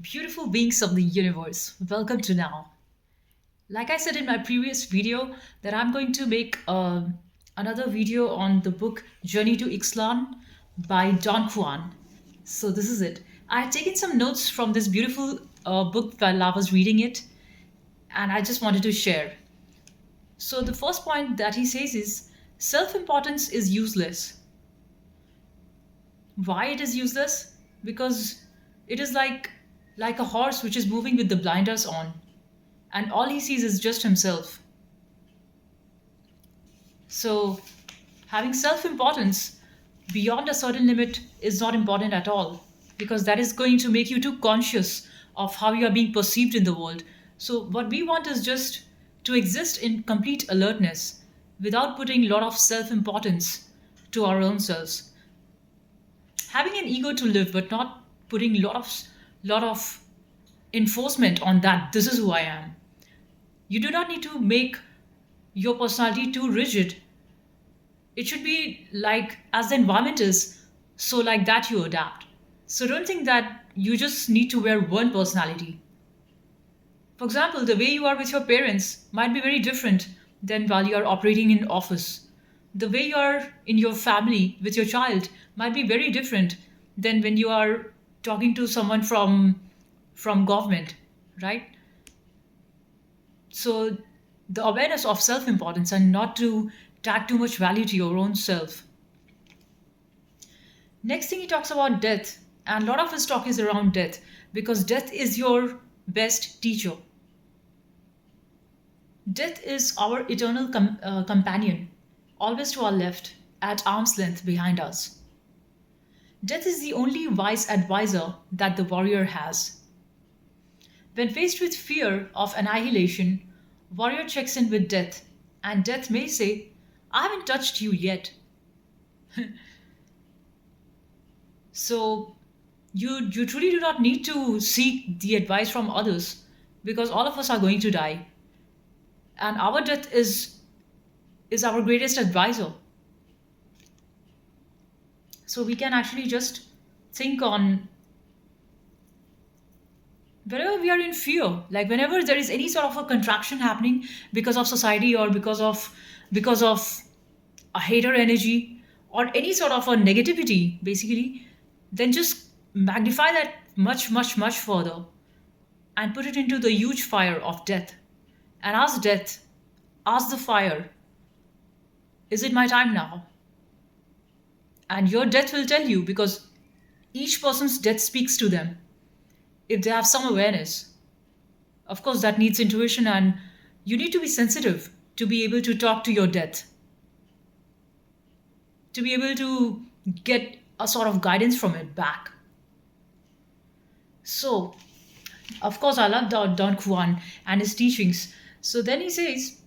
Beautiful beings of the universe, welcome to now. Like I said in my previous video, that I'm going to make another video on the book Journey to Ixtlan by Don Juan. So this is it. I had taken some notes from this beautiful book while I was reading it, and I just wanted to share. So the first point that he says is self-importance is useless. Why it is useless? Because it is like a horse which is moving with the blinders on, and all he sees is just himself. So, having self importance beyond a certain limit is not important at all, because that is going to make you too conscious of how you are being perceived in the world. So, what we want is just to exist in complete alertness without putting a lot of self importance to our own selves. Having an ego to live, but not putting lot of enforcement on that. This is who I am. You do not need to make your personality too rigid. It should be like as the environment is, so like that you adapt. So don't think that you just need to wear one personality. For example, the way you are with your parents might be very different than while you are operating in office. The way you are in your family with your child might be very different than when you are talking to someone from government, right? So the awareness of self-importance and not to tag too much value to your own self. Next thing he talks about death, and a lot of his talk is around death because death is your best teacher. Death is our eternal companion, always to our left, at arm's length behind us. Death is the only wise advisor that the warrior has. When faced with fear of annihilation, warrior checks in with death, and death may say, I haven't touched you yet. So you truly do not need to seek the advice from others because all of us are going to die. And our death is our greatest advisor. So we can actually just think on whenever we are in fear, like whenever there is any sort of a contraction happening because of society or because of a hater energy or any sort of a negativity basically, then just magnify that much further and put it into the huge fire of death and ask the fire, is it my time now? And your death will tell you because each person's death speaks to them if they have some awareness. Of course, that needs intuition, and you need to be sensitive to be able to talk to your death, to be able to get a sort of guidance from it back. So, of course, I love Don Juan and his teachings. So then he says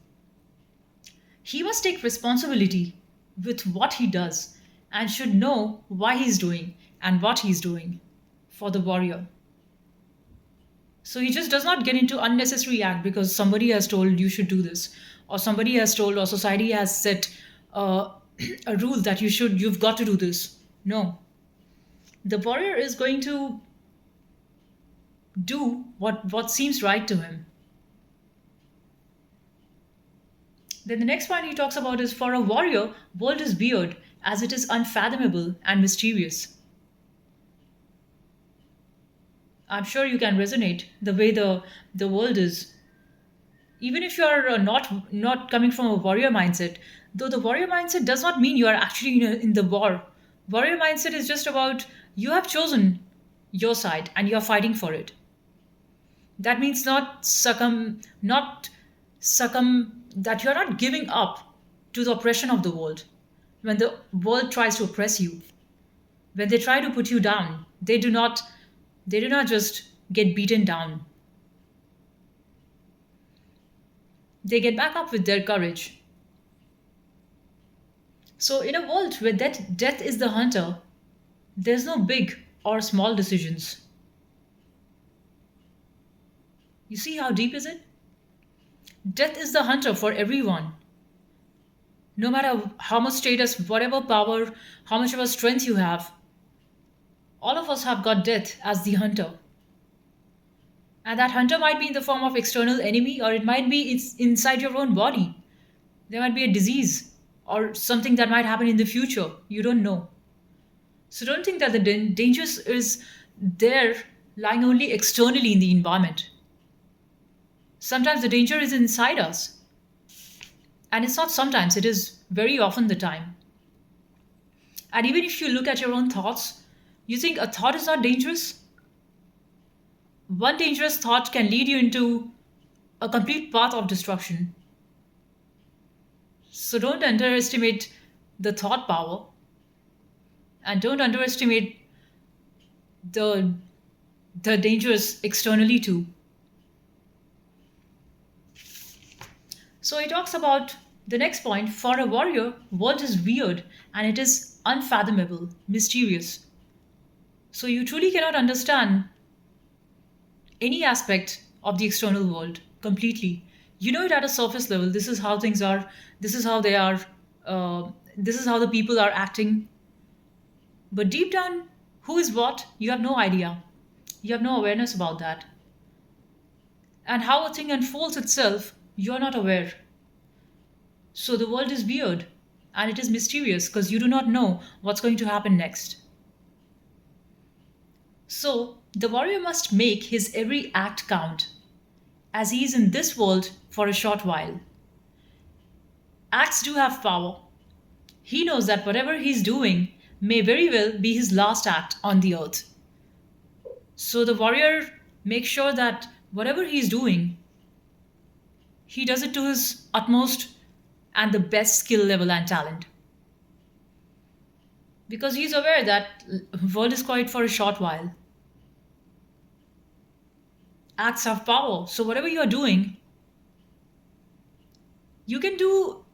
he must take responsibility with what he does and should know why he's doing and what he's doing for the warrior. So he just does not get into unnecessary act because somebody has told you should do this, or somebody has told, or society has set uh, a rule that you've got to do this. No, the warrior is going to do what seems right to him. Then the next point he talks about is for a warrior, world is weird as it is unfathomable and mysterious. I'm sure you can resonate the way the world is. Even if you are not coming from a warrior mindset, though the warrior mindset does not mean you are actually in the war. Warrior mindset is just about you have chosen your side and you are fighting for it. That means not succumb, that you are not giving up to the oppression of the world. When the world tries to oppress you, when they try to put you down, they do not just get beaten down. They get back up with their courage. So in a world where death is the hunter, there's no big or small decisions. You see how deep is it? Death is the hunter for everyone. No matter how much status, whatever power, how much of a strength you have, all of us have got death as the hunter. And that hunter might be in the form of external enemy, or it might be it's inside your own body. There might be a disease or something that might happen in the future. You don't know. So don't think that the danger is there lying only externally in the environment. Sometimes the danger is inside us. And it's not sometimes, it is very often the time. And even if you look at your own thoughts, you think a thought is not dangerous. One dangerous thought can lead you into a complete path of destruction. So don't underestimate the thought power, and don't underestimate the the dangers externally too. So he talks about the next point. For a warrior, world is weird and it is unfathomable, mysterious. So you truly cannot understand any aspect of the external world completely. You know it at a surface level. This is how things are. This is how they are. This is how the people are acting. But deep down, who is what? You have no idea. You have no awareness about that. And how a thing unfolds itself, you are not aware. So the world is weird and it is mysterious because you do not know what's going to happen next. So the warrior must make his every act count, as he is in this world for a short while. Acts do have power. He knows that whatever he's doing may very well be his last act on the earth. So the warrior makes sure that whatever he's doing, he does it to his utmost and the best skill level and talent. Because he's aware that world is quiet for a short while. Acts have power. So whatever you are doing, you can do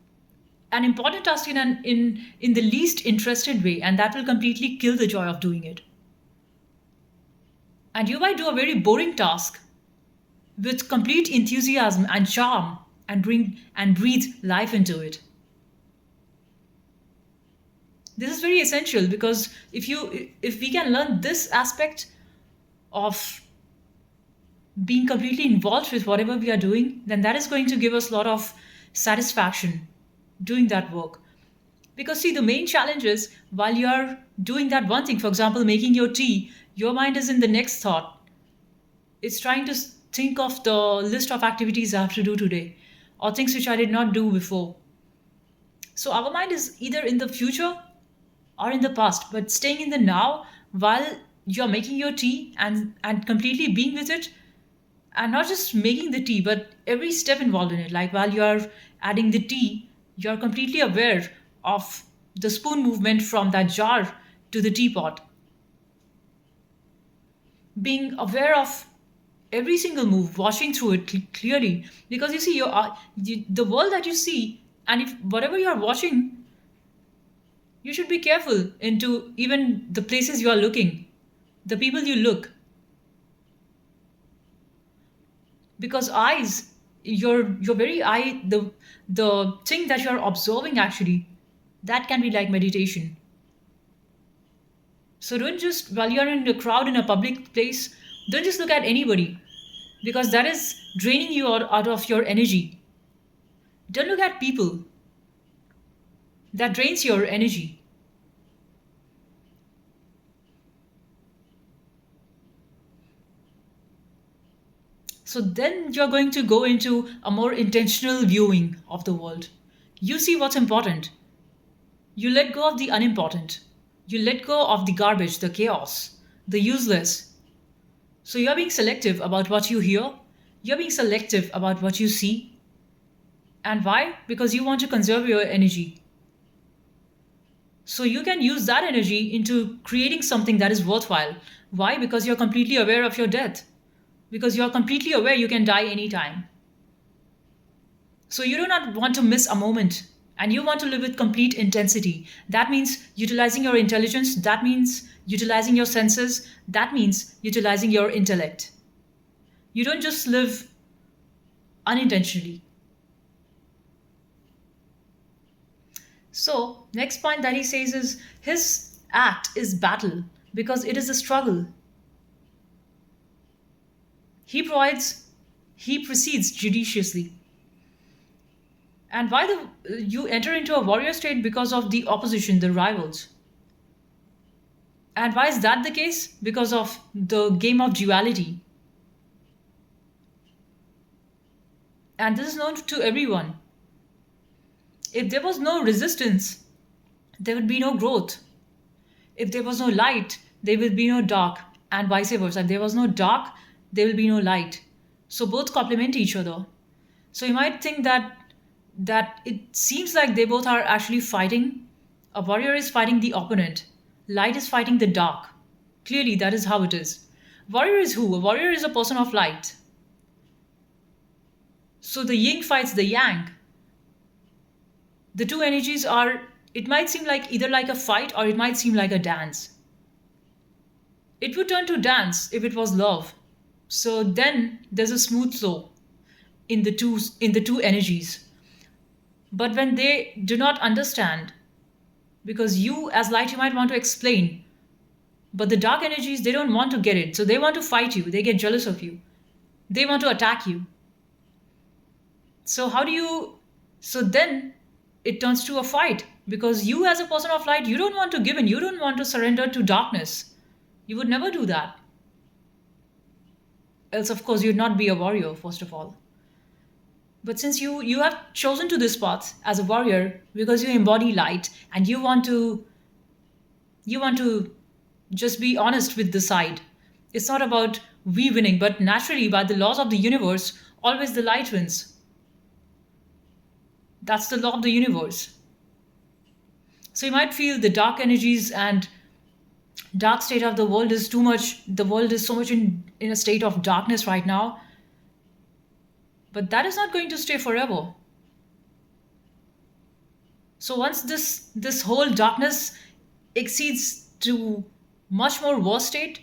an important task in the least interested way, and that will completely kill the joy of doing it. And you might do a very boring task with complete enthusiasm and charm and bring and breathe life into it. This is very essential because if we can learn this aspect of being completely involved with whatever we are doing, then that is going to give us a lot of satisfaction doing that work. Because see, the main challenge is while you are doing that one thing, for example, making your tea, your mind is in the next thought. It's trying to think of the list of activities I have to do today or things which I did not do before. So our mind is either in the future or in the past, but staying in the now while you're making your tea and completely being with it, and not just making the tea but every step involved in it, like while you're adding the tea, you're completely aware of the spoon movement from that jar to the teapot, being aware of every single move, watching through it clearly. Because you see, the world that you see, and if whatever you are watching, you should be careful into even the places you are looking, the people you look, because eyes, your very eye, the thing that you are observing actually, that can be like meditation. So don't just while you're in a crowd in a public place, don't just look at anybody because that is draining you out of your energy. Don't look at people. That drains your energy. So then you're going to go into a more intentional viewing of the world. You see what's important. You let go of the unimportant. You let go of the garbage, the chaos, the useless. So you're being selective about what you hear. You're being selective about what you see. And why? Because you want to conserve your energy. So you can use that energy into creating something that is worthwhile. Why? Because you're completely aware of your death. Because you're completely aware you can die anytime. So you do not want to miss a moment and you want to live with complete intensity. That means utilizing your intelligence, that means utilizing your senses, that means utilizing your intellect. You don't just live unintentionally. So, next point that he says is his act is battle because it is a struggle. He provides, he proceeds judiciously. And why the you enter into a warrior state because of the opposition, the rivals. And why is that the case? Because of the game of duality. And this is known to everyone. If there was no resistance, there would be no growth. If there was no light, there will be no dark, and vice versa. If there was no dark, there will be no light. So both complement each other. So you might think that it seems like they both are actually fighting. A warrior is fighting the opponent. Light is fighting the dark. Clearly, that is how it is. Warrior is who? A warrior is a person of light. So the yin fights the yang. The two energies are, it might seem like either like a fight or it might seem like a dance. It would turn to dance if it was love. So then there's a smooth flow in the two energies. But when they do not understand, because you as light you might want to explain, but the dark energies they don't want to get it. So they want to fight you, they get jealous of you. They want to attack you. So how do you so then it turns to a fight because you as a person of light you don't want to give in, you don't want to surrender to darkness. You would never do that. Else of course you'd not be a warrior first of all. But since you have chosen to this path as a warrior because you embody light and you want to just be honest with the side. It's not about we winning, but naturally by the laws of the universe always the light wins. That's the law of the universe. So you might feel the dark energies and dark state of the world is too much, the world is so much in a state of darkness right now, but that is not going to stay forever. So once this whole darkness exceeds to much more worse state,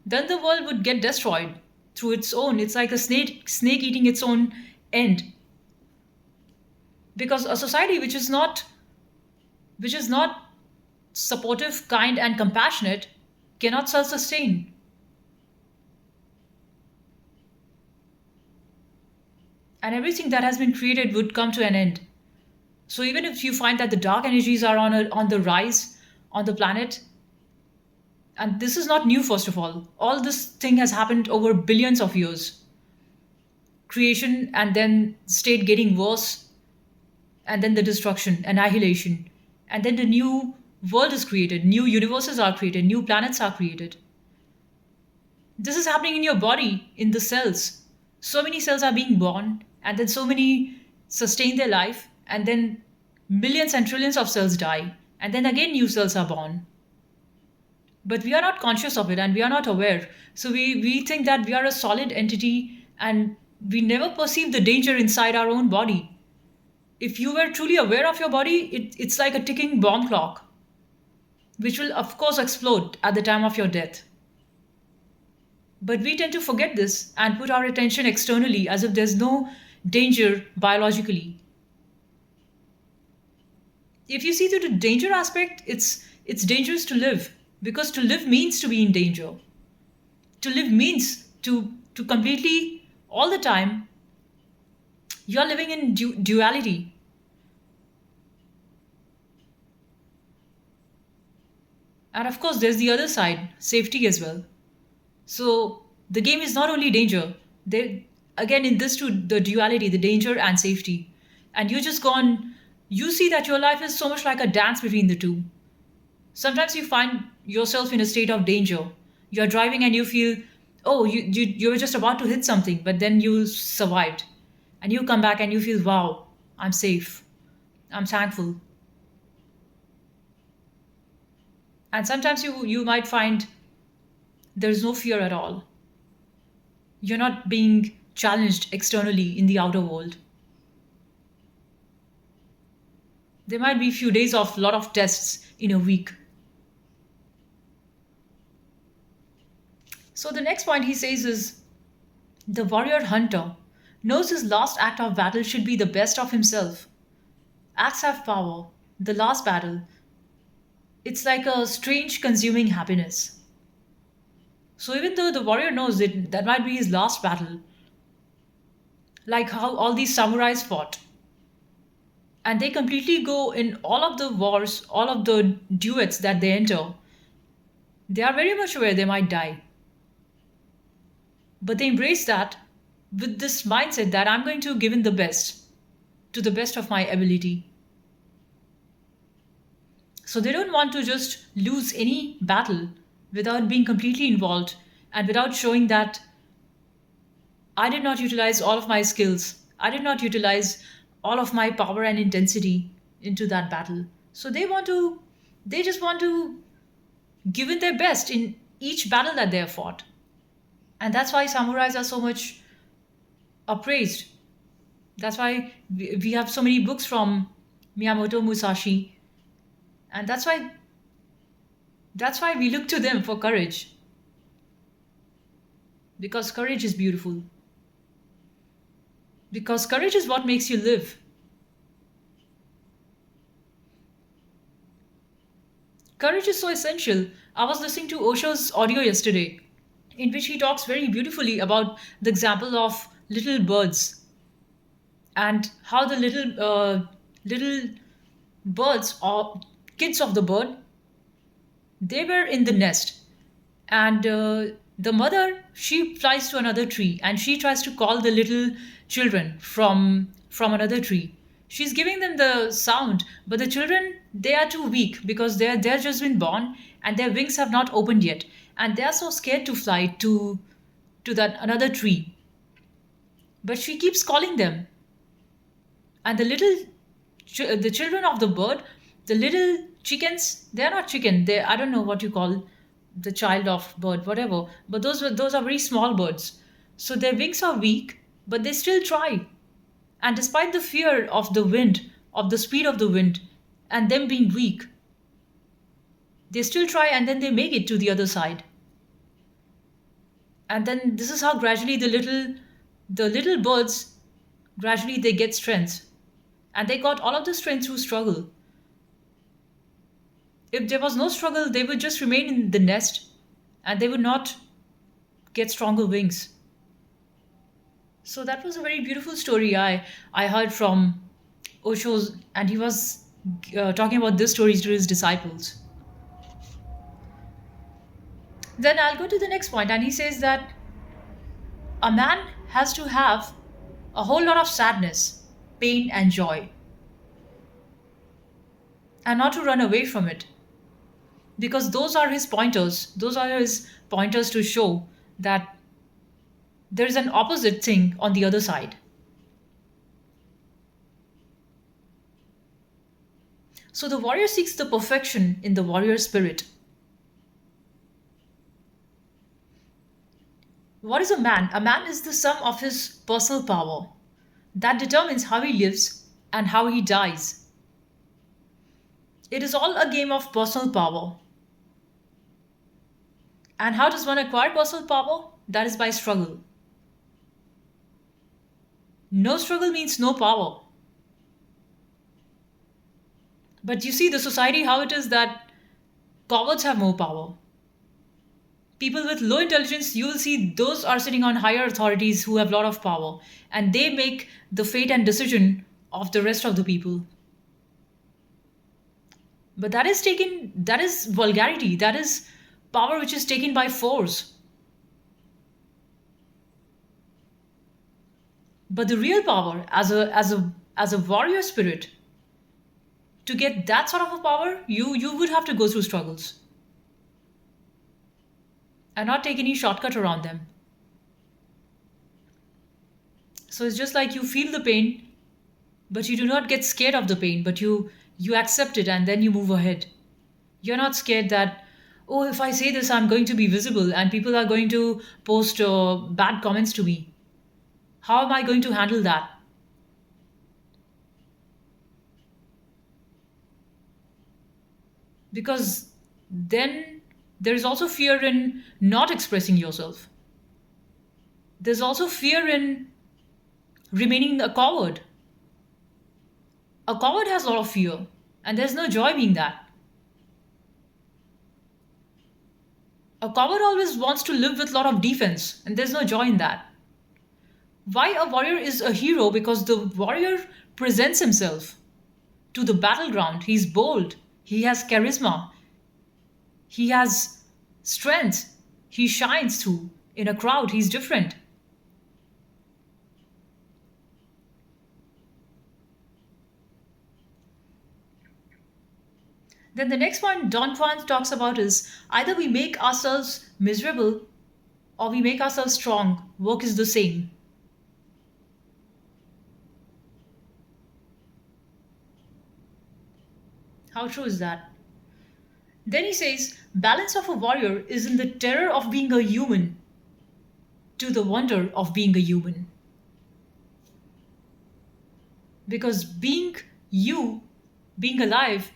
then the world would get destroyed through its own. It's like a snake eating its own end. Because a society which is not supportive, kind, and compassionate cannot self-sustain. And everything that has been created would come to an end. So even if you find that the dark energies are on the rise on the planet, and this is not new, first of all this thing has happened over billions of years. Creation and then state getting worse, and then the destruction, annihilation, and then the new world is created, new universes are created, new planets are created. This is happening in your body, in the cells. So many cells are being born, and then so many sustain their life, and then millions and trillions of cells die, and then again new cells are born. But we are not conscious of it and we are not aware. So we think that we are a solid entity and we never perceive the danger inside our own body. If you were truly aware of your body, it's like a ticking bomb clock, which will, of course, explode at the time of your death. But we tend to forget this and put our attention externally as if there's no danger biologically. If you see through the danger aspect, it's dangerous to live because to live means to be in danger. To live means to completely all the time you're living in duality. And of course, there's the other side, safety as well. So the game is not only danger. There again in this too, the duality, the danger and safety. And you just gone, you see that your life is so much like a dance between the two. Sometimes you find yourself in a state of danger. You're driving and you feel, oh, you were just about to hit something, but then you survived. And you come back and you feel, wow, I'm safe. I'm thankful. And sometimes you might find there's no fear at all. You're not being challenged externally in the outer world. There might be few days of lot of tests in a week. So the next point he says is the warrior hunter knows his last act of battle should be the best of himself. Acts have power. The last battle, it's like a strange consuming happiness. So even though the warrior knows that that might be his last battle, like how all these samurais fought, and they completely go in all of the wars, all of the duets that they enter, they are very much aware they might die. But they embrace that with this mindset that I'm going to give in the best, to the best of my ability. So they don't want to just lose any battle without being completely involved and without showing that I did not utilize all of my skills. I did not utilize all of my power and intensity into that battle. So they just want to give in their best in each battle that they have fought. And that's why samurais are so much appraised. That's why we have so many books from Miyamoto Musashi. And that's why we look to them for courage. Because courage is beautiful. Because courage is what makes you live. Courage is so essential. I was listening to Osho's audio yesterday, in which he talks very beautifully about the example of little birds and how the little birds or kids of the bird, they were in the nest, and the mother, she flies to another tree and she tries to call the little children from another tree. She's giving them the sound, but the children, they are too weak because they're just been born and their wings have not opened yet, and they are so scared to fly to that another tree. But she keeps calling them, and the children of the bird, the little chickens, they're not chicken, they, I don't know what you call the child of bird, whatever, but those are very small birds. So their wings are weak, but they still try. And despite the fear of the wind, of the speed of the wind, and them being weak, they still try, and then they make it to the other side. And then this is how gradually the little birds, gradually they get strength, and they got all of the strength through struggle. If there was no struggle, they would just remain in the nest and they would not get stronger wings. So that was a very beautiful story I heard from Osho's, and he was talking about this story to his disciples. Then I'll go to the next point, and he says that a man has to have a whole lot of sadness, pain, and joy, and not to run away from it, because those are his pointers. Those are his pointers to show that there is an opposite thing on the other side. So the warrior seeks the perfection in the warrior spirit. What is a man? A man is the sum of his personal power that determines how he lives and how he dies. It is all a game of personal power. And how does one acquire personal power? That is by struggle. No struggle means no power. But you see, the society, how it is that cowards have more power. People with low intelligence, you will see those are sitting on higher authorities who have a lot of power, and they make the fate and decision of the rest of the people. But that is vulgarity, that is power which is taken by force. But the real power, as a warrior spirit, to get that sort of a power, you would have to go through struggles and not take any shortcut around them. So it's just like you feel the pain, but you do not get scared of the pain, but you accept it and then you move ahead. You're not scared that, oh, if I say this, I'm going to be visible and people are going to post bad comments to me. How am I going to handle that? Because then there is also fear in not expressing yourself. There's also fear in remaining a coward. A coward has a lot of fear, and there's no joy being that. A coward always wants to live with a lot of defense, and there's no joy in that. Why a warrior is a hero? Because the warrior presents himself to the battleground. He's bold, he has charisma, he has strength, he shines through. In a crowd, he's different. Then the next point Don Juan talks about is either we make ourselves miserable or we make ourselves strong. Work is the same. How true is that? Then he says, balance of a warrior is in the terror of being a human to the wonder of being a human. Because being you, being alive,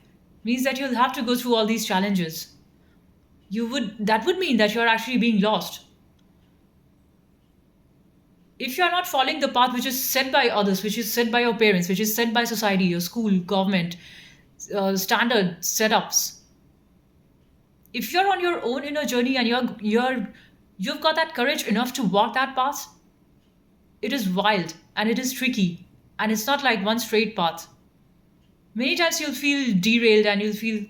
means that you'll have to go through all these challenges. That would mean that you're actually being lost. If you're not following the path which is set by others, which is set by your parents, which is set by society, your school, government, standard setups, if you're on your own inner journey and you've got that courage enough to walk that path, it is wild and it is tricky and it's not like one straight path. Many times you'll feel derailed and you'll feel,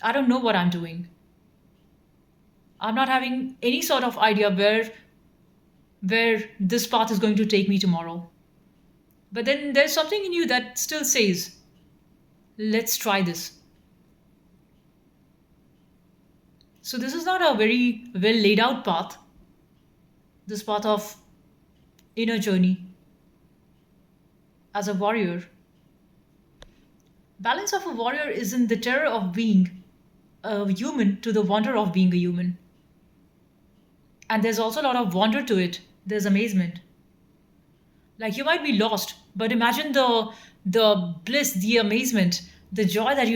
I don't know what I'm doing. I'm not having any sort of idea where this path is going to take me tomorrow. But then there's something in you that still says, let's try this. So this is not a very well laid out path, this path of inner journey as a warrior. Balance of a warrior is in the terror of being a human to the wonder of being a human. And there's also a lot of wonder to it. There's amazement. Like you might be lost, but imagine the bliss, the amazement, the joy that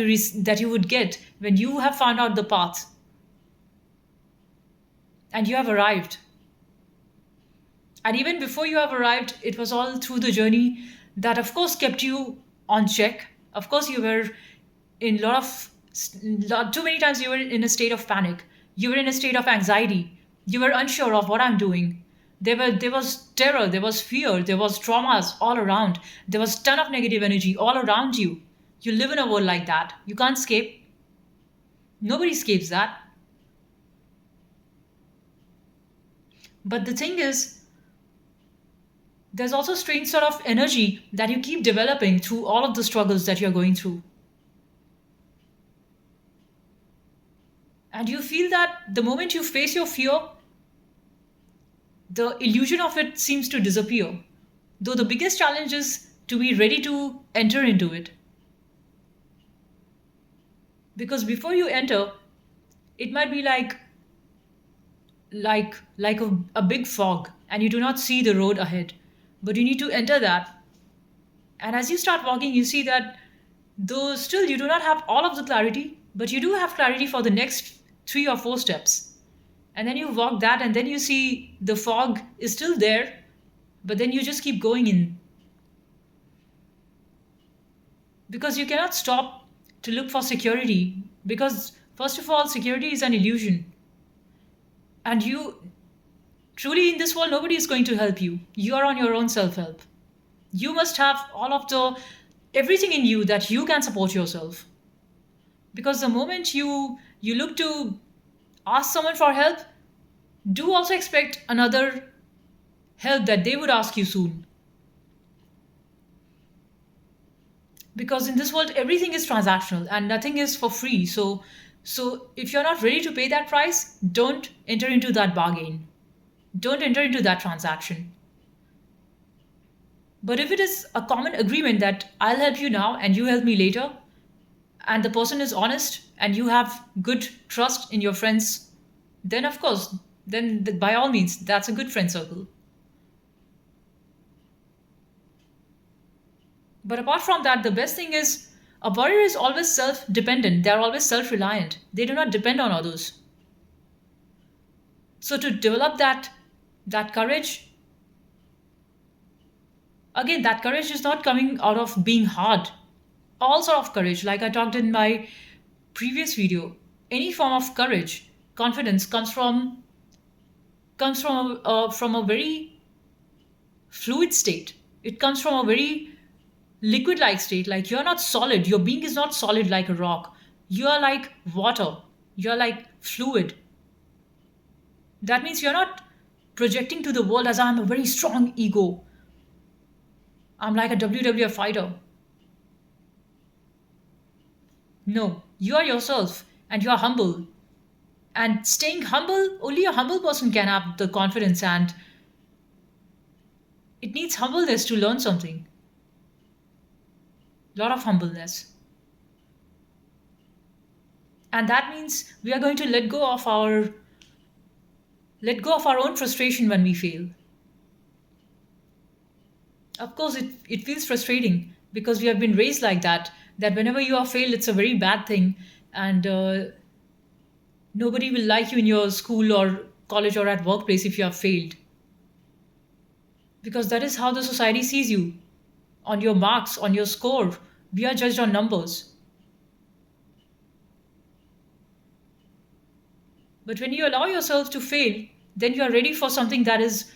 that you would get when you have found out the path and you have arrived. And even before you have arrived, it was all through the journey that, of course, kept you on check. Of course, you were in a lot of, too many times you were in a state of panic. You were in a state of anxiety. You were unsure of what I'm doing. There was terror, there was fear, there was traumas all around. There was ton of negative energy all around you. You live in a world like that. You can't escape. Nobody escapes that. But the thing is, there's also strange sort of energy that you keep developing through all of the struggles that you're going through. And you feel that the moment you face your fear, the illusion of it seems to disappear. Though the biggest challenge is to be ready to enter into it. Because before you enter, it might be like a big fog and you do not see the road ahead. But you need to enter that. And as you start walking, you see that though still you do not have all of the clarity, but you do have clarity for the next 3 or 4 steps. And then you walk that, and then you see the fog is still there, but then you just keep going in. Because you cannot stop to look for security. Because, first of all, security is an illusion. And truly in this world, nobody is going to help you. You are on your own self help. You must have all of everything in you that you can support yourself. Because the moment you look to ask someone for help, do also expect another help that they would ask you soon. Because in this world, everything is transactional and nothing is for free. So if you're not ready to pay that price, don't enter into that bargain. Don't enter into that transaction. But if it is a common agreement that I'll help you now and you help me later, and the person is honest and you have good trust in your friends, then of course, by all means, that's a good friend circle. But apart from that, the best thing is a warrior is always self dependent, they're always self reliant, they do not depend on others. So to develop that courage, again, that courage is not coming out of being hard. All sort of courage, like I talked in my previous video, any form of courage confidence comes from a very fluid state. It comes from a very liquid like state. Like, you're not solid, your being is not solid like a rock. You are like water, you're like fluid. That means you're not projecting to the world as I'm a very strong ego, I'm like a WWF fighter. No, you are yourself and you are humble. And staying humble, only a humble person can have the confidence, and it needs humbleness to learn something. Lot of humbleness. And that means we are going to let go of our own frustration when we fail. Of course, it feels frustrating because we have been raised like that whenever you have failed, it's a very bad thing. And nobody will like you in your school or college or at workplace if you have failed, because that is how the society sees you, on your marks, on your score. We are judged on numbers. But when you allow yourself to fail, then you are ready for something that is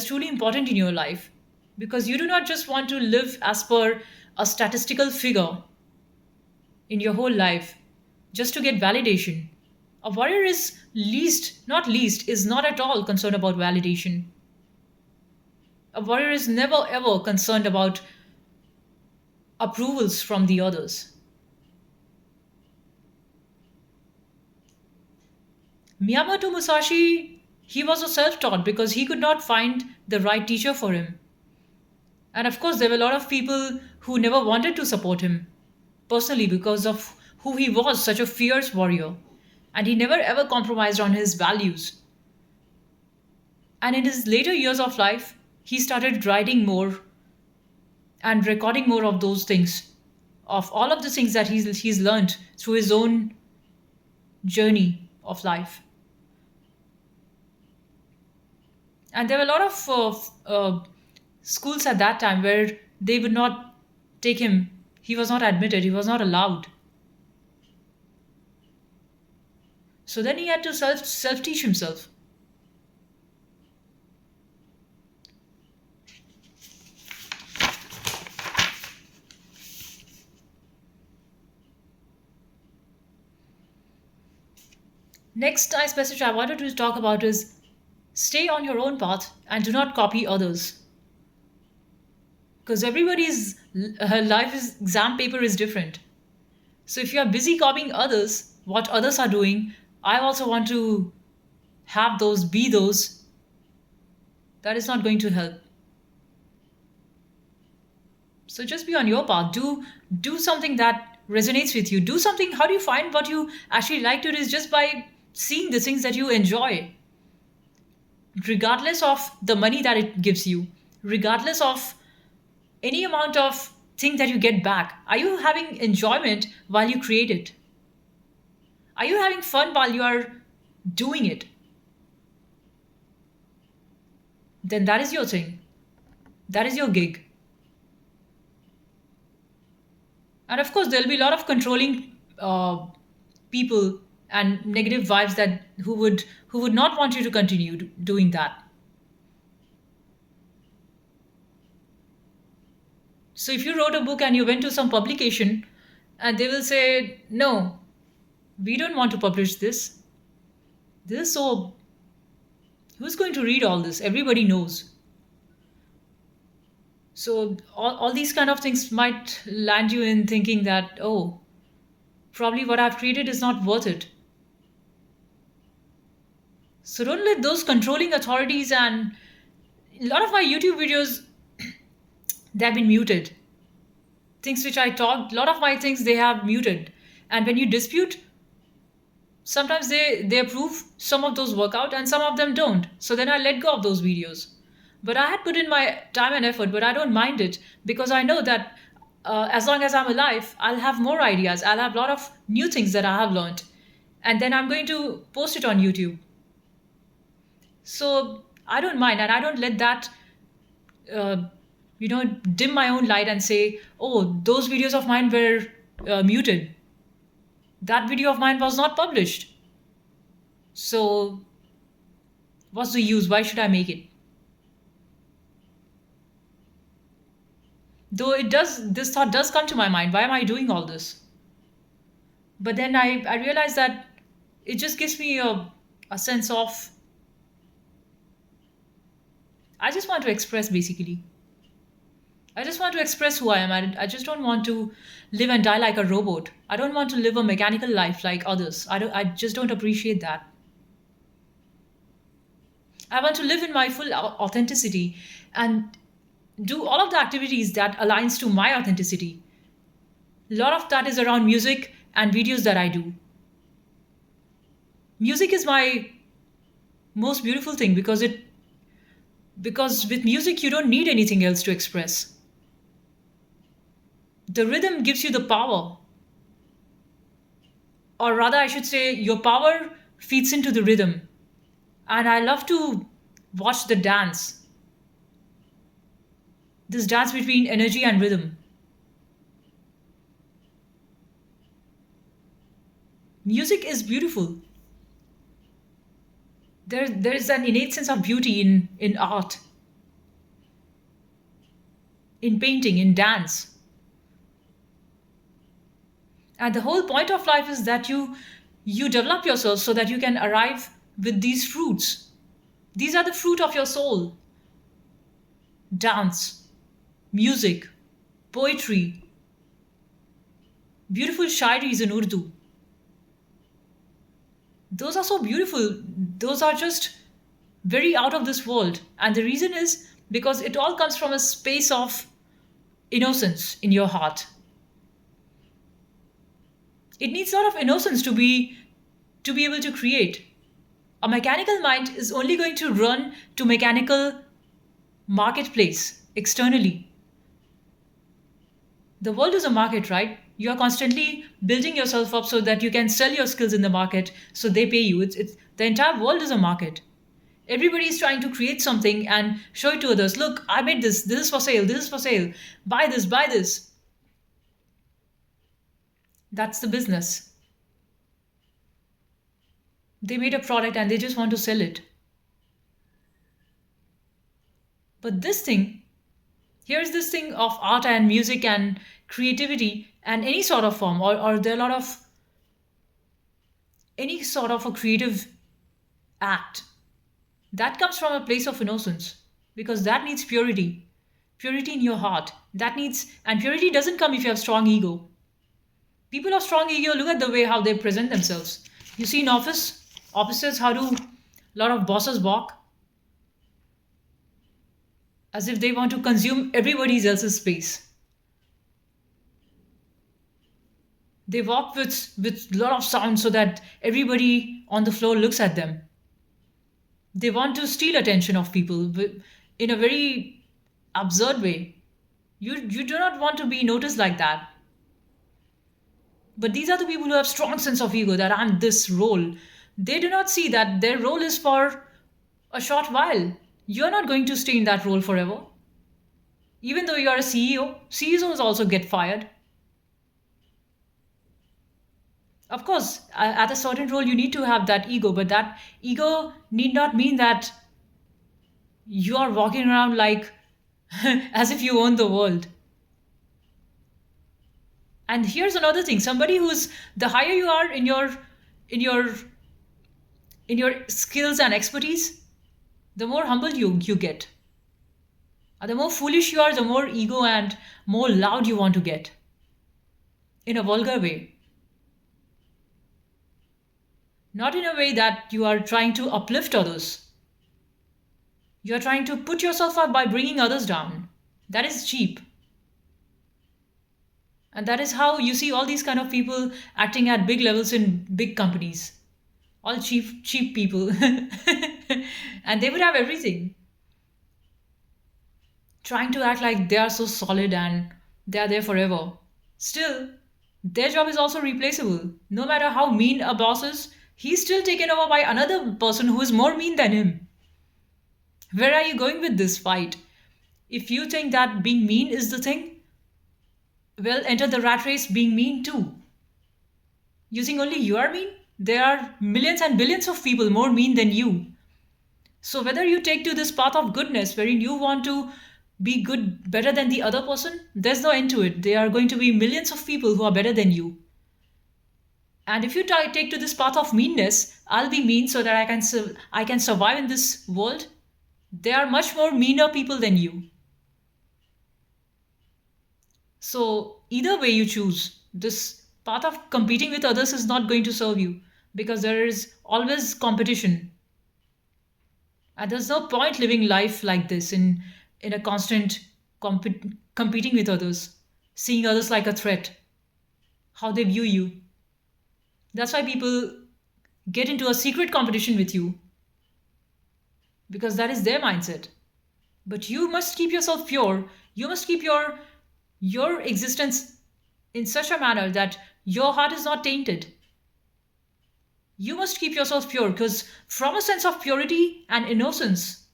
truly important in your life, because you do not just want to live as per a statistical figure in your whole life just to get validation. A warrior is not at all concerned about validation. A warrior is never ever concerned about approvals from the others. Miyamoto Musashi, he was a self-taught because he could not find the right teacher for him. And of course, there were a lot of people who never wanted to support him personally because of who he was, such a fierce warrior. And he never ever compromised on his values. And in his later years of life, he started writing more and recording more of those things, of all of the things that he's learned through his own journey of life. And there were a lot of schools at that time where they would not take him. He was not admitted, he was not allowed. So then he had to self teach himself. Next nice message I wanted to talk about is, stay on your own path and do not copy others. Because everybody's life is exam paper is different. So if you are busy copying others, what others are doing, I also want to have those, be those. That is not going to help. So just be on your path. Do something that resonates with you. Do something. How do you find what you actually like to do? Is just by seeing the things that you enjoy, regardless of the money that it gives you, regardless of any amount of thing that you get back. Are you having enjoyment while you create it? Are you having fun while you are doing it? Then that is your thing. That is your gig. And of course, there'll be a lot of controlling people and negative vibes that who would not want you to continue doing that. So if you wrote a book and you went to some publication, and they will say, no, we don't want to publish this. This is so, who's going to read all this? Everybody knows. So all these kind of things might land you in thinking that, oh, probably what I've created is not worth it. So don't let those controlling authorities, and a lot of my YouTube videos, they have been muted. Things which I talked, a lot of my things they have muted. And when you dispute, sometimes they approve some of those workout and some of them don't. So then I let go of those videos. But I had put in my time and effort, but I don't mind it because I know that as long as I'm alive, I'll have more ideas. I'll have a lot of new things that I have learned. And then I'm going to post it on YouTube. So I don't mind, and I don't let that uh, dim my own light and say, oh, those videos of mine were muted. That video of mine was not published. So what's the use? Why should I make it? Though it does, this thought does come to my mind. Why am I doing all this? But then I realize that it just gives me a sense of, I just want to express basically. I just want to express who I am. I just don't want to live and die like a robot. I don't want to live a mechanical life like others. I just don't appreciate that. I want to live in my full authenticity and do all of the activities that aligns to my authenticity. A lot of that is around music and videos that I do. Music is my most beautiful thing because with music you don't need anything else to express. The rhythm gives you the power, or rather I should say your power feeds into the rhythm. And I love to watch the dance, this dance between energy and rhythm. Music is beautiful. There is an innate sense of beauty in art, in painting, in dance. And the whole point of life is that you develop yourself so that you can arrive with these fruits. These are the fruit of your soul: dance, music, poetry, beautiful shairis in Urdu. Those are so beautiful. Those are just very out of this world. And the reason is because it all comes from a space of innocence in your heart. It needs a lot of innocence to be able to create. A mechanical mind is only going to run to mechanical marketplace externally. The world is a market, right? You are constantly building yourself up so that you can sell your skills in the market so they pay you. It's the entire world is a market. Everybody is trying to create something and show it to others. Look, I made this. This is for sale. This is for sale. Buy this, buy this. That's the business. They made a product and they just want to sell it. But this thing, here's this thing of art and music and creativity and any sort of form, or there are a lot of any sort of a creative act that comes from a place of innocence, because that needs purity in your heart. That needs, and purity doesn't come if you have strong ego. People of strong ego, look at the way how they present themselves. You see in offices, how do a lot of bosses walk? As if they want to consume everybody else's space. They walk with a lot of sound so that everybody on the floor looks at them. They want to steal attention of people in a very absurd way. You do not want to be noticed like that. But these are the people who have strong sense of ego, that I'm this role. They do not see that their role is for a short while. You're not going to stay in that role forever. Even though you are a CEO, CEOs also get fired. Of course, at a certain role, you need to have that ego, but that ego need not mean that you are walking around like as if you own the world. And here's another thing: somebody who's, the higher you are in your in your skills and expertise, the more humble you get. And the more foolish you are, the more ego and more loud you want to get in a vulgar way. Not in a way that you are trying to uplift others. You are trying to put yourself up by bringing others down. That is cheap. And that is how you see all these kind of people acting at big levels in big companies. All cheap people. And they would have everything. Trying to act like they are so solid and they are there forever. Still, their job is also replaceable. No matter how mean a boss is, he's still taken over by another person who is more mean than him. Where are you going with this fight? If you think that being mean is the thing, well, enter the rat race being mean too. You think only you are mean? There are millions and billions of people more mean than you. So whether you take to this path of goodness wherein you want to be good better than the other person, there's no end to it. There are going to be millions of people who are better than you. And if you take to this path of meanness, I'll be mean so that I can survive in this world. There are much more meaner people than you. So either way you choose, this path of competing with others is not going to serve you because there is always competition. And there's no point living life like this in a constant competing with others, seeing others like a threat, how they view you. That's why people get into a secret competition with you because that is their mindset. But you must keep yourself pure. You must keep your existence in such a manner that your heart is not tainted. You must keep yourself pure because from a sense of purity and innocence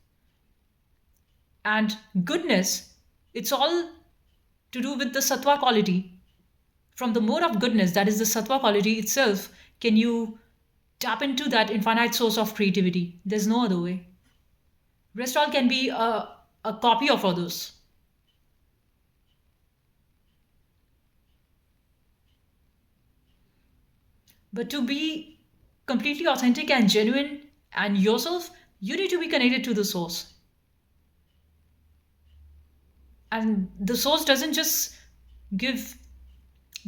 and goodness, it's all to do with the sattva quality. From the mode of goodness, that is the sattva quality itself, can you tap into that infinite source of creativity. There's no other way. Rest all can be a copy of others. But to be completely authentic and genuine and yourself, you need to be connected to the source. And give the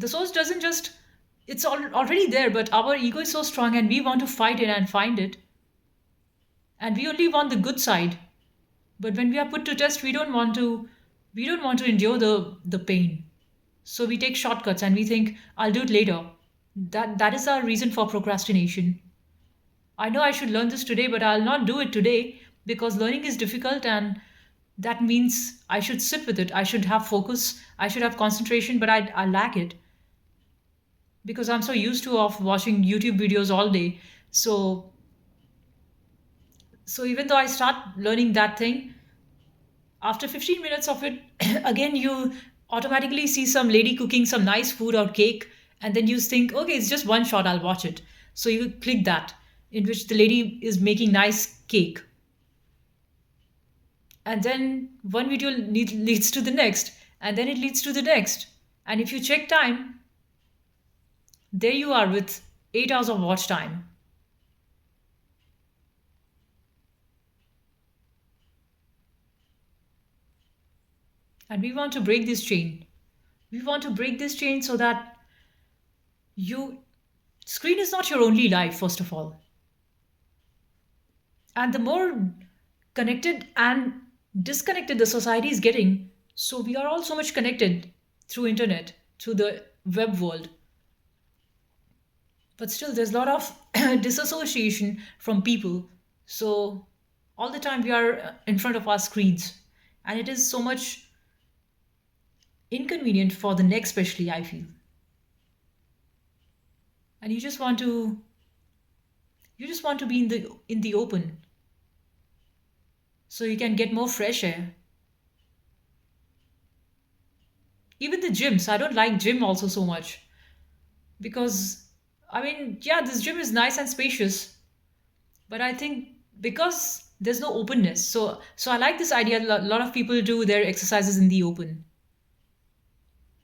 source doesn't just it's already there, but our ego is so strong and we want to fight it and find it. And we only want the good side. But when we are put to test, we don't want to endure the pain. So we take shortcuts and we think, I'll do it later. That is our reason for procrastination. I know I should learn this today, but I'll not do it today because learning is difficult and that means I should sit with it. I should have focus. I should have concentration, but I lack it because I'm so used to of watching YouTube videos all day. So so even though I start learning that thing, after 15 minutes of it, again you automatically see some lady cooking some nice food or cake, and then you think, okay, it's just one shot, I'll watch it. So you click that, in which the lady is making nice cake, and then one video leads to the next, and then it leads to the next. And if you check time, there you are with 8 hours of watch time. And we want to break this chain. We want to break this chain so that you screen is not your only life, first of all. And the more connected and disconnected the society is getting, so we are all so much connected through internet, through the web world. But still there's a lot of disassociation from people. So all the time we are in front of our screens, and it is so much inconvenient for the neck, especially I feel. And you just want to be in the open so you can get more fresh air. Even the gyms, I don't like gym also so much because I mean, yeah, this gym is nice and spacious, but I think because there's no openness. So I like this idea. A lot of people do their exercises in the open.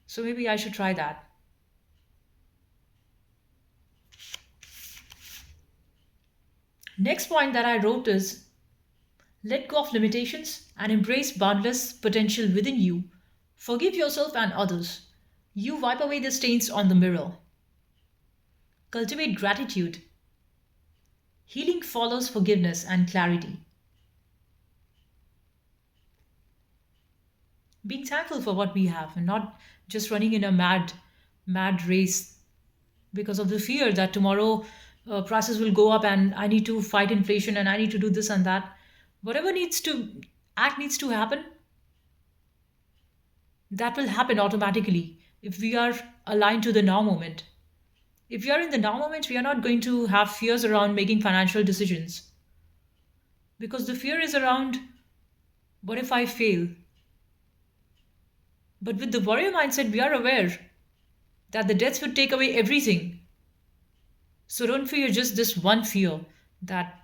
So maybe I should try that. Next point that I wrote is let go of limitations and embrace boundless potential within you. Forgive yourself and others. You wipe away the stains on the mirror. Cultivate gratitude. Healing follows forgiveness and clarity. Being thankful for what we have and not just running in a mad race because of the fear that tomorrow prices will go up and I need to fight inflation and I need to do this and that. Whatever needs to happen, that will happen automatically if we are aligned to the now moment. If we are in the now moment, we are not going to have fears around making financial decisions because the fear is around what if I fail? But with the warrior mindset, we are aware that the death would take away everything. So don't fear just this one fear that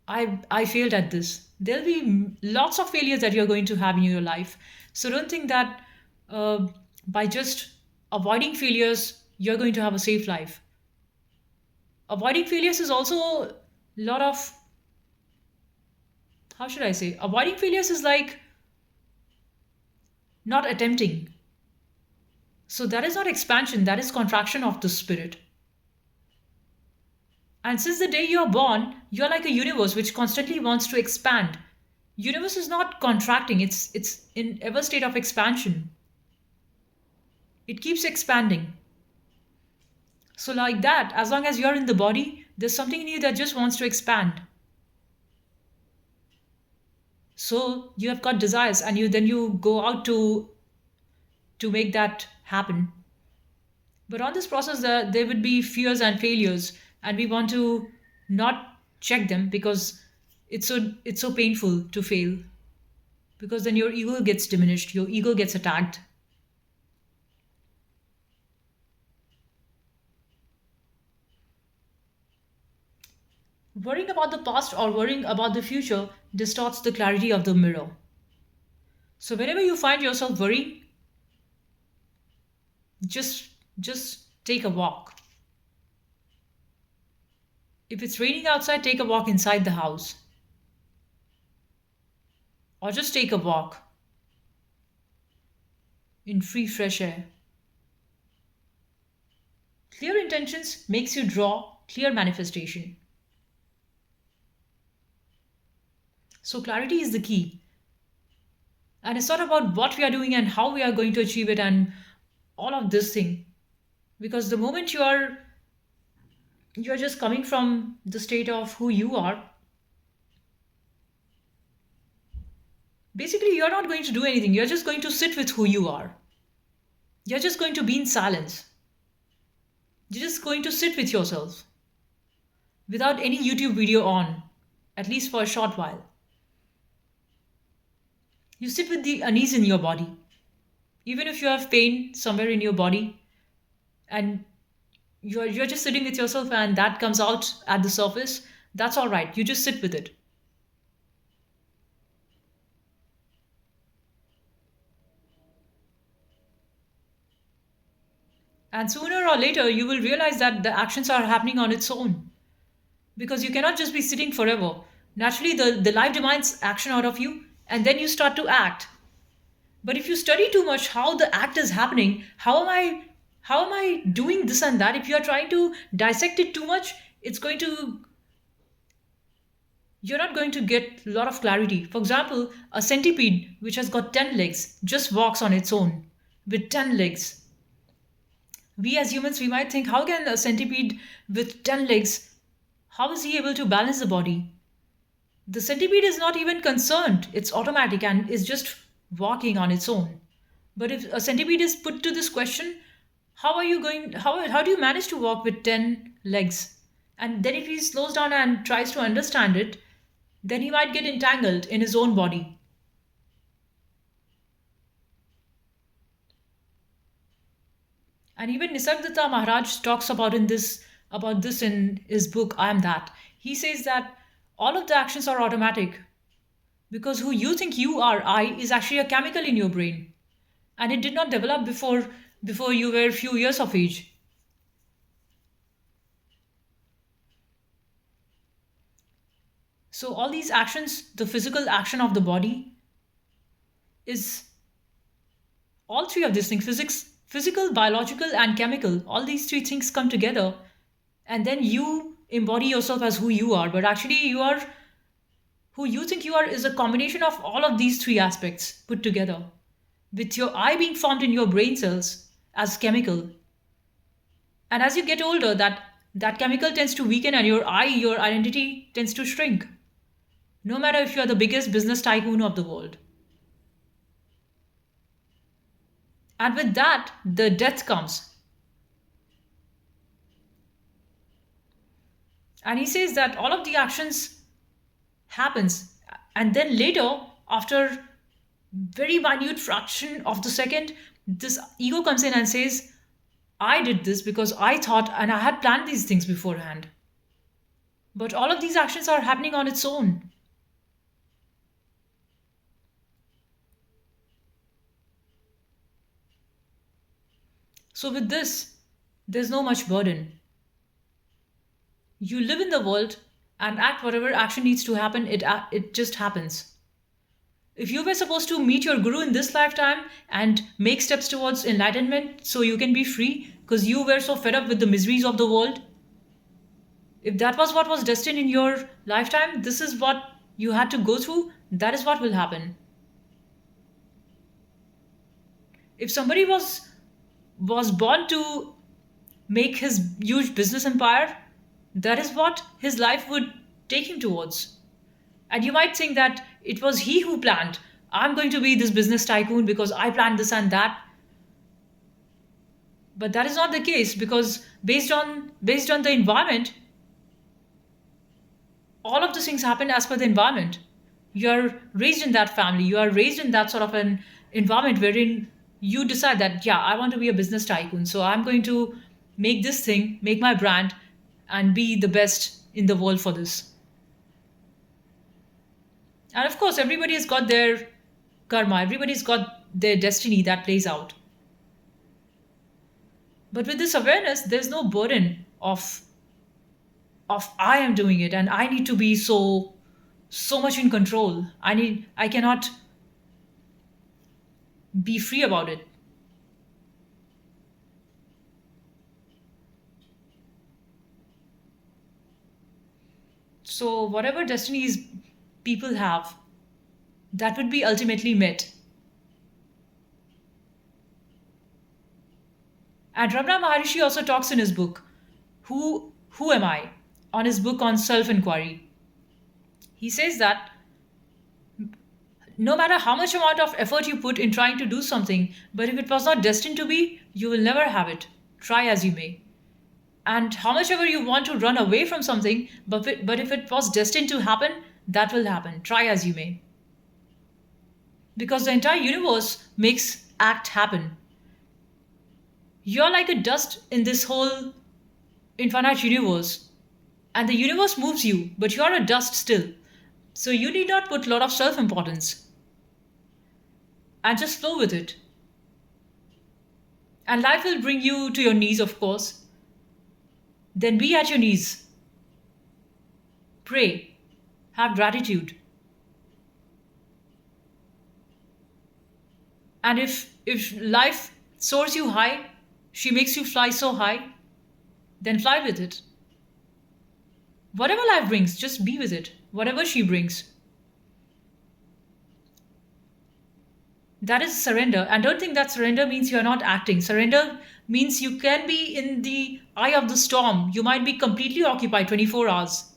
I failed at this. There'll be lots of failures that you're going to have in your life. So don't think that uh, by just avoiding failures, you're going to have a safe life. Avoiding failures is also a lot of, how should I say? Avoiding failures is like not attempting. So that is not expansion, that is contraction of the spirit. And since the day you're born, you're like a universe which constantly wants to expand. Universe is not contracting, it's in ever state of expansion. It keeps expanding. So like that, as long as you're in the body, there's something in you that just wants to expand. So you have got desires and you go out to make that happen. But on this process, there would be fears and failures, and we want to not check them because it's so painful to fail, because then your ego gets diminished, your ego gets attacked. Worrying about the past or worrying about the future distorts the clarity of the mirror. So whenever you find yourself worrying, just just take a walk. If it's raining outside, take a walk inside the house, or just take a walk in free fresh air. Clear intentions makes you draw clear manifestation. So clarity is the key. And it's not about what we are doing and how we are going to achieve it and all of this thing. Because the moment you're just coming from the state of who you are, basically you're not going to do anything. You're just going to sit with who you are. You're just going to be in silence. You're just going to sit with yourself without any YouTube video on, at least for a short while. You sit with the unease in your body. Even if you have pain somewhere in your body and you're just sitting with yourself and that comes out at the surface, that's all right. You just sit with it. And sooner or later, you will realize that the actions are happening on its own because you cannot just be sitting forever. Naturally, the life demands action out of you, and then you start to act. But if you study too much how the act is happening, how am I doing this and that? If you are trying to dissect it too much, it's going to you're not going to get a lot of clarity. For example, a centipede which has got 10 legs just walks on its own with 10 legs. We as humans, we might think, how can a centipede with 10 legs, how is he able to balance the body? The centipede is not even concerned. It's automatic and is just walking on its own. But if a centipede is put to this question, how do you manage to walk with 10 legs? And then if he slows down and tries to understand it, then he might get entangled in his own body. And even Nisargadatta Maharaj talks about this in his book I Am That. He says that all of the actions are automatic because who you think you are, I, is actually a chemical in your brain, and it did not develop before you were a few years of age. So all these actions, the physical action of the body is all three of these things: physical, biological, and chemical. All these three things come together, and then you embody yourself as who you are. But actually, who you think you are is a combination of all of these three aspects put together, with your I being formed in your brain cells as chemical. And as you get older, that chemical tends to weaken, and your identity tends to shrink. No matter if you are the biggest business tycoon of the world. And with that, the death comes. And he says that all of the actions happens, and then later, after very minute fraction of the second, this ego comes in and says, I did this because I thought and I had planned these things beforehand. But all of these actions are happening on its own. So with this, there's no much burden. You live in the world and act whatever action needs to happen, it just happens. If you were supposed to meet your guru in this lifetime and make steps towards enlightenment so you can be free because you were so fed up with the miseries of the world, if that was what was destined in your lifetime, this is what you had to go through, that is what will happen. If somebody was born to make his huge business empire, that is what his life would take him towards. And you might think that it was he who planned, I'm going to be this business tycoon because I planned this and that. But that is not the case because based on the environment, all of these things happen as per the environment. You are raised in that family, you are raised in that sort of an environment wherein you decide that, yeah, I want to be a business tycoon. So I'm going to make this thing, make my brand, and be the best in the world for this. And of course, everybody has got their karma, everybody's got their destiny that plays out. But with this awareness, there's no burden of I am doing it and I need to be so much in control. I cannot be free about it. So whatever destinies people have, that would be ultimately met. And Ramana Maharishi also talks in his book, Who Am I? On his book on self inquiry. He says that no matter how much amount of effort you put in trying to do something, but if it was not destined to be, you will never have it, try as you may. And how much ever you want to run away from something, but if it was destined to happen, that will happen, try as you may. Because the entire universe makes act happen. You're like a dust in this whole infinite universe, and the universe moves you, but you're a dust still. So you need not put a lot of self importance and just flow with it. And life will bring you to your knees, of course. Then be at your knees, pray, have gratitude. And if life soars you high, she makes you fly so high, then fly with it. Whatever life brings, just be with it. Whatever she brings. That is surrender. And don't think that surrender means you're not acting. Surrender means you can be in the eye of the storm. You might be completely occupied 24 hours,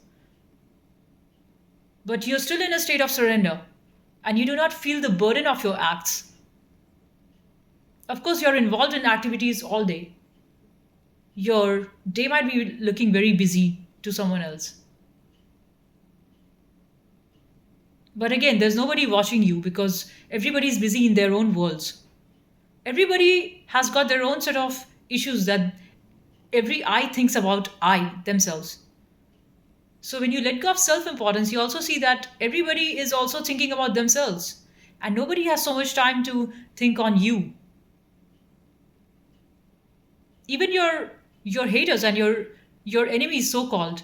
but you're still in a state of surrender and you do not feel the burden of your acts. Of course, you're involved in activities all day. Your day might be looking very busy to someone else. But again, there's nobody watching you because everybody's busy in their own worlds. Everybody has got their own set of issues that every I thinks about I themselves. So when you let go of self importance, you also see that everybody is also thinking about themselves. And nobody has so much time to think on you. Even your haters and your enemies so called,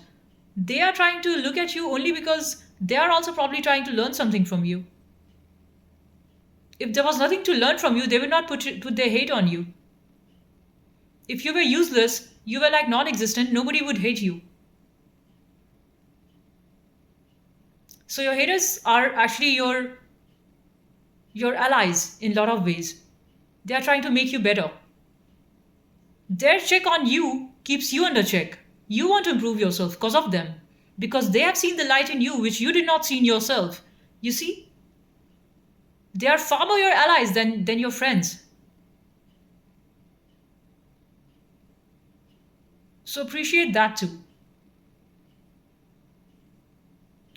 they are trying to look at you only because they are also probably trying to learn something from you. If there was nothing to learn from you, they would not put their hate on you. If you were useless, you were like non-existent, nobody would hate you. So your haters are actually your allies in a lot of ways. They are trying to make you better. Their check on you keeps you under check. You want to improve yourself because of them. Because they have seen the light in you which you did not see in yourself. You see? They are far more your allies than your friends. So appreciate that too.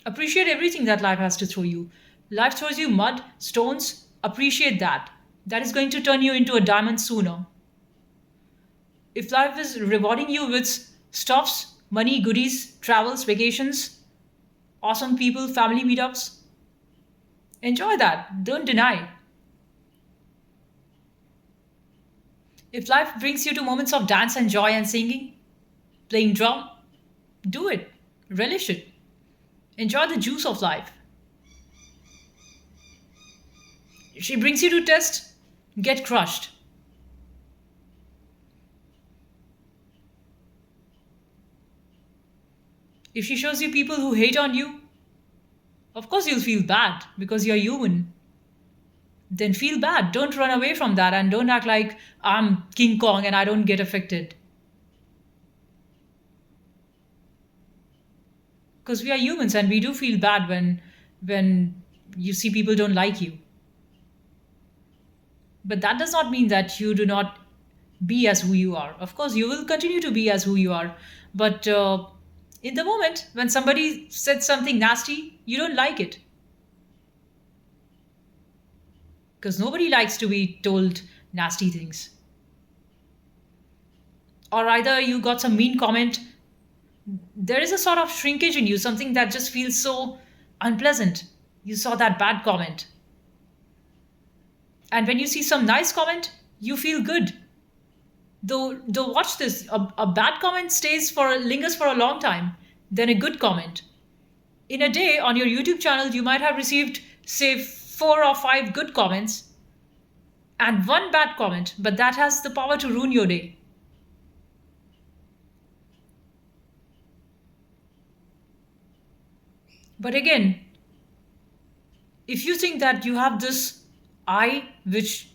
Appreciate everything that life has to throw you. Life throws you mud, stones, appreciate that. That is going to turn you into a diamond sooner. If life is rewarding you with stops, money, goodies, travels, vacations, awesome people, family meetups, enjoy that. Don't deny. If life brings you to moments of dance and joy and singing, playing drum, do it. Relish it. Enjoy the juice of life. If she brings you to test, get crushed. If she shows you people who hate on you, of course you'll feel bad because you're human. Then feel bad. Don't run away from that and don't act like I'm King Kong and I don't get affected. Because we are humans and we do feel bad when you see people don't like you. But that does not mean that you do not be as who you are. Of course, you will continue to be as who you are. But in the moment when somebody said something nasty, you don't like it. Because nobody likes to be told nasty things. Or either you got some mean comment, there is a sort of shrinkage in you, something that just feels so unpleasant. You saw that bad comment. And when you see some nice comment, you feel good. Though watch this, a bad comment lingers for a long time than a good comment. In a day on your YouTube channel, you might have received, say, 4 or 5 good comments and one bad comment, but that has the power to ruin your day. But again, if you think that you have this I which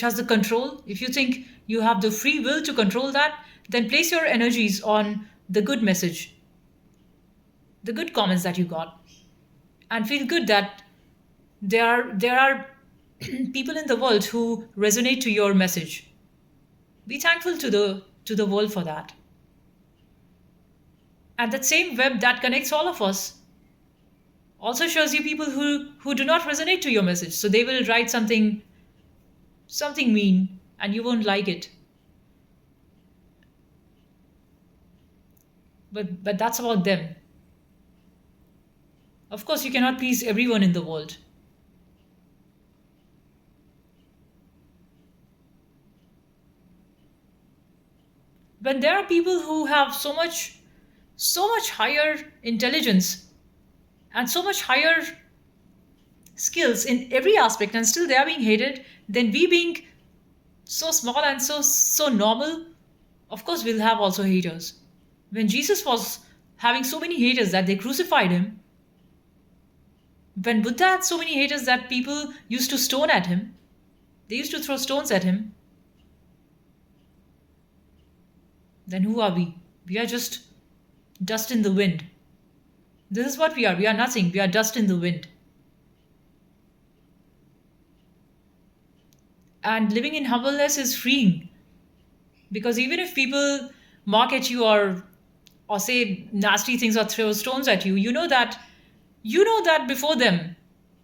has the control, if you think you have the free will to control that, then place your energies on the good message, the good comments that you got, and feel good that there are people in the world who resonate to your message. Be thankful to the world for that. And that same web that connects all of us also shows you people who do not resonate to your message. So they will write something mean and you won't like it. But that's about them. Of course, you cannot please everyone in the world. When there are people who have so much higher intelligence and so much higher skills in every aspect and still they are being hated, then we being so small and so normal, of course we'll have also haters. When Jesus was having so many haters that they crucified him, when Buddha had so many haters that people used to stone at him, they used to throw stones at him, then who are we? We are just dust in the wind. This is what we are. We are nothing. We are dust in the wind. And living in humbleness is freeing because even if people mock at you or say nasty things or throw stones at you, you know that before them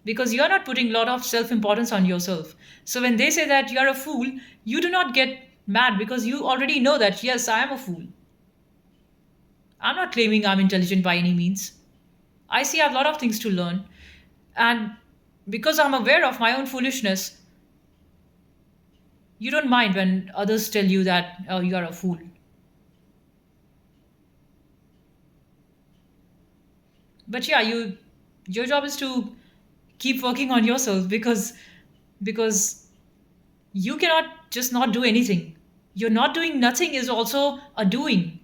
because you are not putting a lot of self-importance on yourself. So when they say that you are a fool, you do not get mad because you already know that yes, I am a fool. I'm not claiming I'm intelligent by any means. I see I have a lot of things to learn. And because I'm aware of my own foolishness, you don't mind when others tell you that oh, you are a fool. But yeah, your job is to keep working on yourself because you cannot just not do anything. You're not doing nothing is also a doing.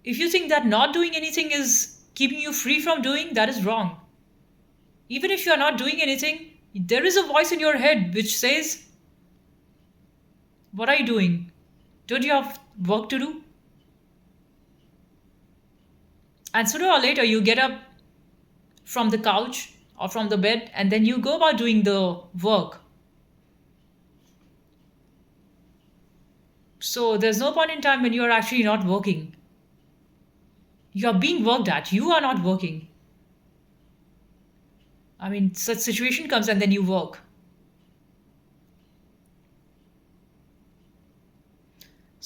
If you think that not doing anything is keeping you free from doing, that is wrong. Even if you are not doing anything, there is a voice in your head which says, what are you doing? Don't you have work to do? And sooner or later, you get up from the couch or from the bed and then you go about doing the work. So there's no point in time when you are actually not working. You are being worked at. You are not working. I mean, such situation comes and then you work.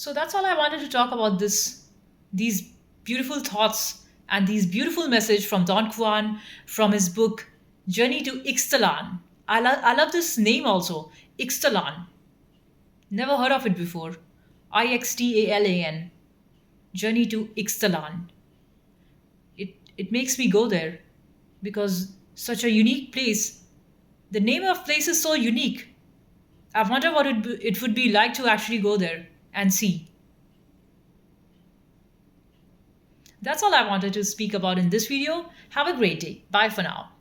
So that's all I wanted to talk about these beautiful thoughts and these beautiful message from Don Juan from his book Journey to Ixtlan. I love this name also, Ixtlan. Never heard of it before. Ixtalan. Journey to Ixtlan. It makes me go there because such a unique place. The name of place is so unique. I wonder what it would be like to actually go there and see. That's all I wanted to speak about in this video. Have a great day. Bye for now.